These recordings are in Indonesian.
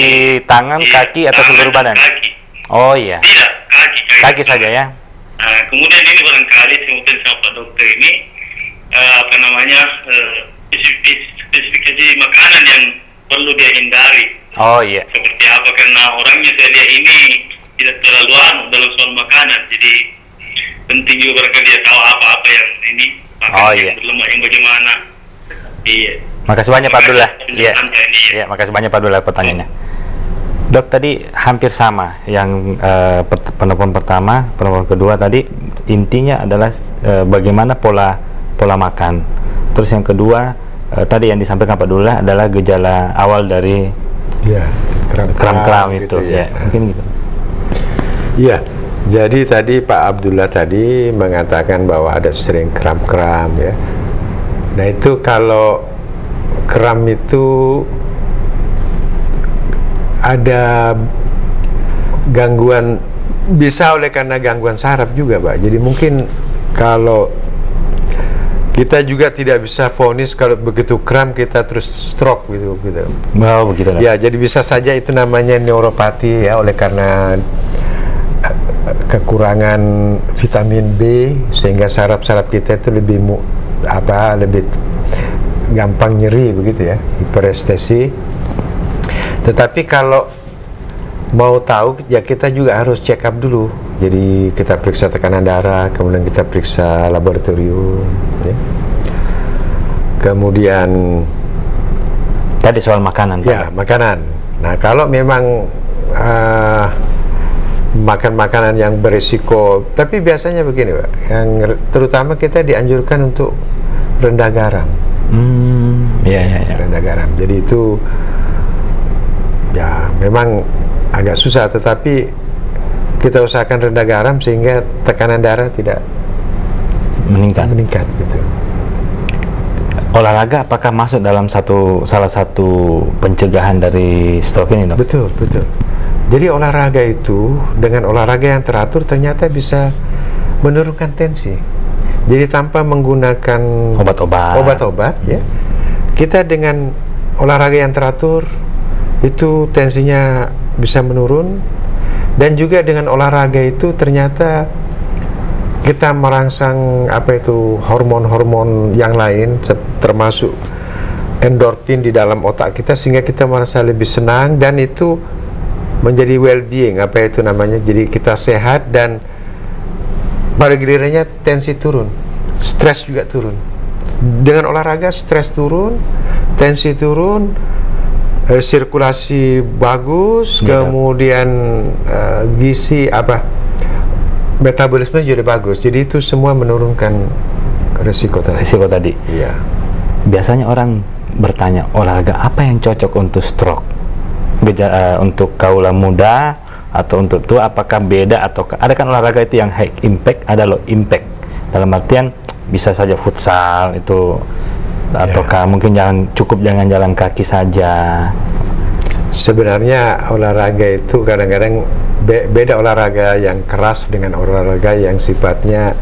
Di tangan, Iya, kaki, atau tangan seluruh dan badan? kaki. Oh iya, Tidak, kaki saja ya. Nah, kemudian ini barangkali kemudian sama Pak Dokter ini apa namanya spesifikasi makanan yang perlu dia hindari. Oh iya. Seperti apa, karena orangnya saya lihat ini tidak terlalu anu dalam soal makanan, jadi penting juga barangkali dia tahu apa-apa yang ini makanan Oh yang iya. berlemak yang bagaimana. Iya. Makasih banyak Pak Abdullah. Iya. Penjelasan ini, ya. Iya, makasih banyak Pak Abdullah pertanyaannya. Dok, tadi hampir sama yang penelpon pertama, penelpon kedua tadi intinya adalah bagaimana pola makan. Terus yang kedua tadi yang disampaikan Pak Abdullah adalah gejala awal dari Ya, kram-kram itu gitu ya. Mungkin gitu. Iya, jadi tadi Pak Abdullah tadi mengatakan bahwa ada sering kram-kram ya. Nah itu kalau kram itu ada gangguan, bisa oleh karena gangguan saraf juga Pak. Jadi mungkin kalau kita juga tidak bisa vonis kalau begitu kram kita terus stroke gitu. Oh, begitu. Ya, jadi bisa saja itu namanya neuropati ya, oleh karena kekurangan vitamin B sehingga saraf-saraf kita itu lebih lebih gampang nyeri begitu ya, hiperestesi. Tetapi kalau mau tahu ya kita juga harus check up dulu. Jadi kita periksa tekanan darah, kemudian kita periksa laboratorium ya. Kemudian Tadi soal makanan. ya, makanan. Nah, kalau memang makan makanan yang berisiko, tapi biasanya begini Pak, yang terutama kita dianjurkan untuk rendah garam. Ya. Rendah garam. Jadi itu ya memang agak susah, tetapi kita usahakan rendah garam sehingga tekanan darah tidak meningkat gitu. Olahraga apakah masuk dalam salah satu pencegahan dari stroke ini, Dok? Betul. Jadi olahraga itu dengan olahraga yang teratur ternyata bisa menurunkan tensi. Jadi tanpa menggunakan obat-obat ya. Kita dengan olahraga yang teratur itu tensinya bisa menurun, dan juga dengan olahraga itu ternyata kita merangsang hormon-hormon yang lain termasuk endorfin di dalam otak kita sehingga kita merasa lebih senang, dan itu menjadi well-being jadi kita sehat, dan pada gilirannya tensi turun, stres juga turun. Dengan olahraga stres turun, tensi turun, sirkulasi bagus, kemudian metabolisme jadi bagus. Jadi itu semua menurunkan risiko tadi. Iya. Biasanya orang bertanya, olahraga apa yang cocok untuk stroke? Untuk kaula muda atau untuk tua, apakah beda atau ada kan olahraga itu yang high impact, ada low impact. Dalam artian bisa saja futsal itu, ataukah mungkin jangan jalan kaki saja. Sebenarnya olahraga itu kadang-kadang beda, olahraga yang keras dengan olahraga yang sifatnya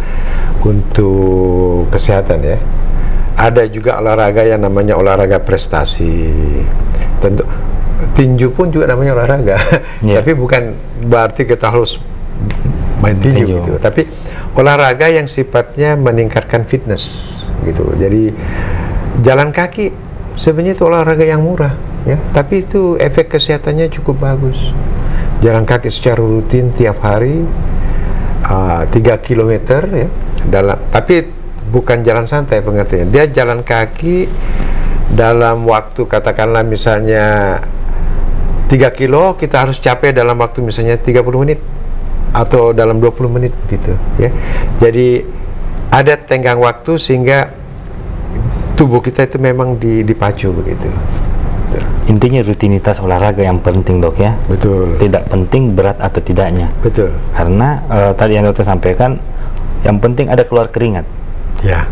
untuk kesehatan ya. Ada juga olahraga yang namanya olahraga prestasi. Tentu tinju pun juga namanya olahraga. Tapi bukan berarti kita harus main tinju gitu. Tapi olahraga yang sifatnya meningkatkan fitness gitu. Jadi jalan kaki sebenarnya itu olahraga yang murah ya, tapi itu efek kesehatannya cukup bagus. Jalan kaki secara rutin tiap hari 3 km ya, tapi bukan jalan santai pengertiannya. Dia jalan kaki dalam waktu katakanlah misalnya 3 kilo, kita harus capai dalam waktu misalnya 30 menit atau dalam 20 menit gitu ya. Jadi ada tenggang waktu sehingga tubuh kita itu memang dipacu begitu. Intinya rutinitas olahraga yang penting, Dok ya. Betul. Tidak penting berat atau tidaknya. Betul. Karena tadi yang dokter sampaikan, yang penting ada keluar keringat. Ya.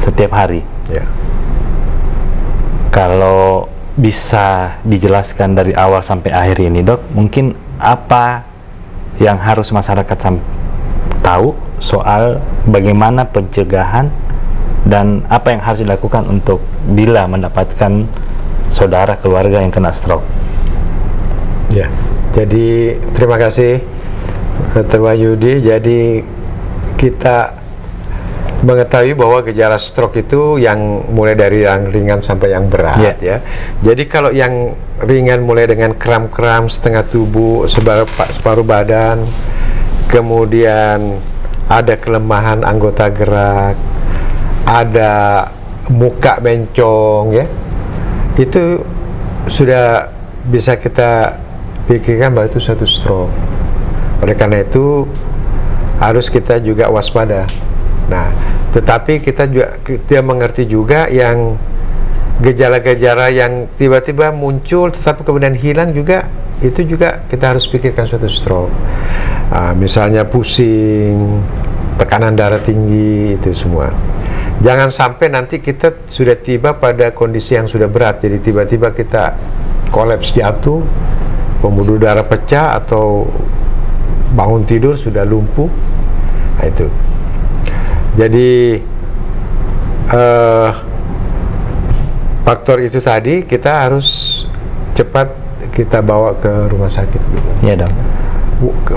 Setiap hari. Ya. Kalau bisa dijelaskan dari awal sampai akhir ini, Dok, mungkin apa yang harus masyarakat tahu soal bagaimana pencegahan dan apa yang harus dilakukan untuk bila mendapatkan saudara keluarga yang kena stroke? Ya, jadi terima kasih Dr. Wahyudi. Jadi kita mengetahui bahwa gejala stroke itu yang mulai dari yang ringan sampai yang berat ya. Jadi kalau yang ringan mulai dengan kram-kram setengah tubuh, separuh badan, kemudian ada kelemahan anggota gerak, ada muka mencong ya, itu sudah bisa kita pikirkan bahwa itu suatu stroke. Oleh karena itu harus kita juga waspada. Nah, tetapi kita mengerti juga yang gejala-gejala yang tiba-tiba muncul tetapi kemudian hilang juga, itu juga kita harus pikirkan suatu stroke. Misalnya pusing, tekanan darah tinggi, itu semua. Jangan sampai nanti kita sudah tiba pada kondisi yang sudah berat, jadi tiba-tiba kita kolaps jatuh, pembuluh darah pecah, atau bangun tidur sudah lumpuh. Nah, itu. Jadi faktor itu tadi kita harus cepat kita bawa ke rumah sakit. Iya dong.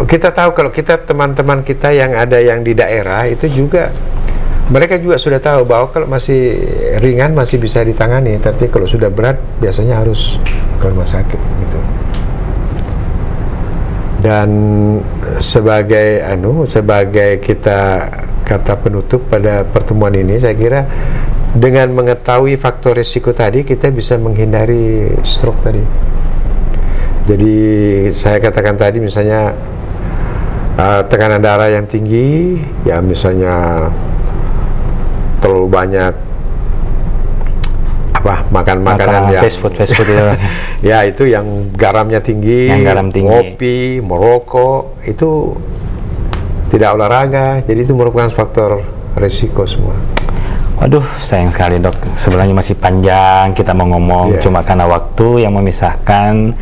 Kita tahu kalau kita teman-teman kita yang ada yang di daerah itu juga, mereka juga sudah tahu bahwa kalau masih ringan masih bisa ditangani, tapi kalau sudah berat biasanya harus ke rumah sakit gitu. Dan sebagai kita kata penutup pada pertemuan ini, saya kira dengan mengetahui faktor risiko tadi kita bisa menghindari stroke tadi. Jadi saya katakan tadi misalnya tekanan darah yang tinggi, ya misalnya terlalu banyak makan makanan yang fast food itu. Ya, itu yang garamnya tinggi, ngopi, merokok, itu tidak olahraga, jadi itu merupakan faktor risiko semua. Waduh, sayang sekali dok, sebenarnya masih panjang kita mau ngomong, cuma karena waktu yang memisahkan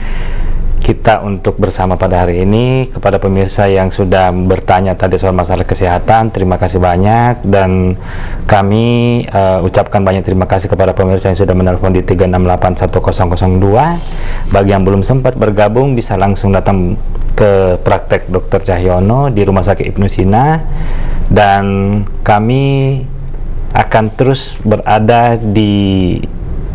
kita untuk bersama pada hari ini. Kepada pemirsa yang sudah bertanya tadi soal masalah kesehatan, terima kasih banyak, dan kami ucapkan banyak terima kasih kepada pemirsa yang sudah menelpon di 3681002. Bagi yang belum sempat bergabung bisa langsung datang ke praktek Dr. Cahyono di Rumah Sakit Ibnu Sina, dan kami akan terus berada di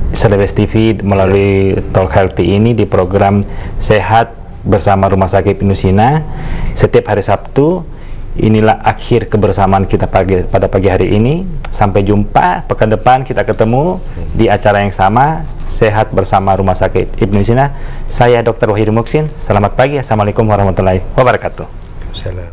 Celebes TV melalui Talk Healthy ini di program Sehat bersama Rumah Sakit Ibnu Sina setiap hari Sabtu. Inilah akhir kebersamaan kita pada pagi hari ini. Sampai jumpa pekan depan, kita ketemu di acara yang sama, Sehat bersama Rumah Sakit Ibnu Sina. Saya Dr. Wahyudi Muksin. Selamat pagi. Assalamualaikum warahmatullahi wabarakatuh. Salam.